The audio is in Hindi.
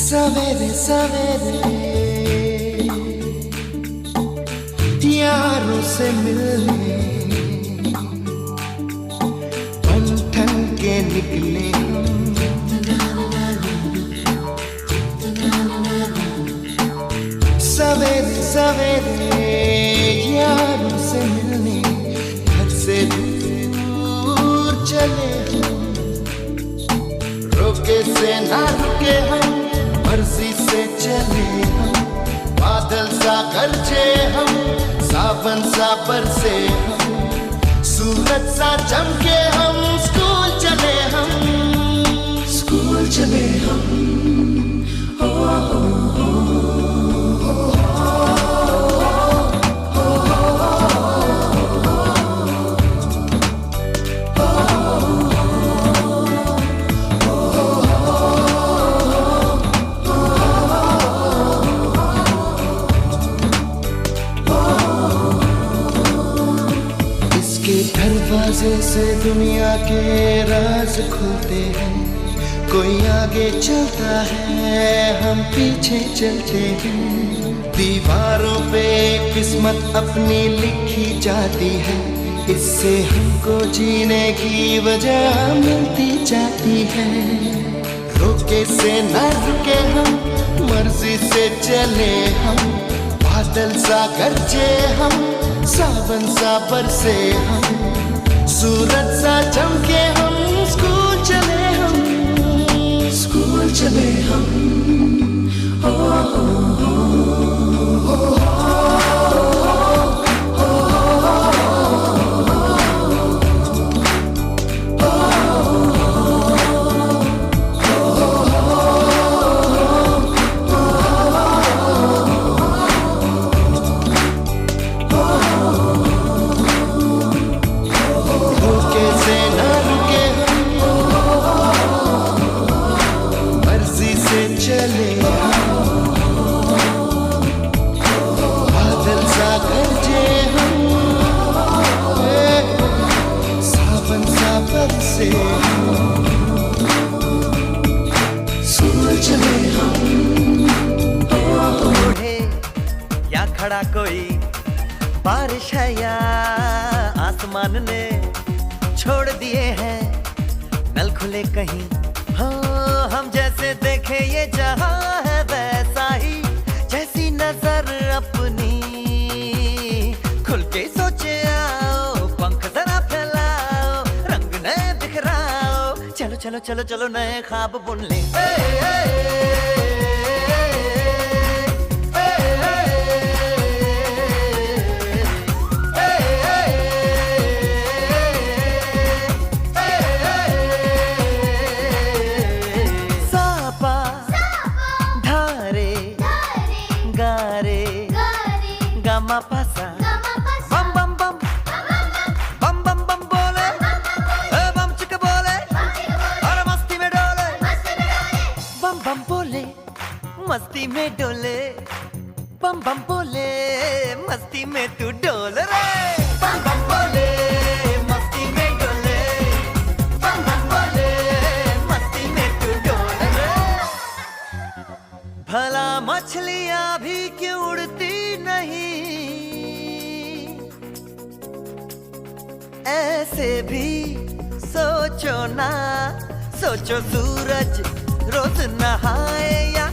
सवेरे सवेरे यारों से मिलने बन ठन के निकले सवेरे सवेरे यारों से मिलने घर से दूर चले हम, रुके से ना रुके हम, मर्जी से चले हम, बादल सा गरजे हम, सावन सा बरसे हम, सूरज सा चमके हम, स्कूल चले हम, स्कूल चले हम। दरवाजे से दुनिया के राज खुलते हैं, कोई आगे चलता है हम पीछे चलते हैं, दीवारों पे किस्मत अपनी लिखी जाती है, इससे हमको जीने की वजह मिलती जाती है, रुके से न रुके हम, मर्जी से चले हम, बादल सा गरजे हम, सावन सा बरसे हम, सूरज सा चमके हम, स्कूल चले हम, स्कूल चले हम। ओ, ओ, ओ, ओ, चले बादल सा गरजे हम, सावन सा बरसे हम, स्कूल चले हम। बूढ़े या खड़ा कोई, बारिश है या आसमान ने छोड़ दिए हैं नल खुले कहीं, हाँ हम जैसे देखे ये जहां है वैसा ही, जैसी नजर अपनी खुल के सोचे आओ, पंख जरा फैलाओ, रंग नए बिखराओ, चलो चलो चलो चलो नए ख्वाब बुन ले। गामा पासा बम बम बम बम बम बम बोले, बम चिक बोले, और मस्ती में डोले, बम बम बोले मस्ती में डोले, बम बम बोले मस्ती में तू डोल रे, बम बम बोले मस्ती में डोले, बम बम बोले मस्ती में तू डोल रे। भला मछलियां भी क्यों उड़ती नहीं, ऐसे भी सोचो ना, सोचो सूरज रोज नहाए या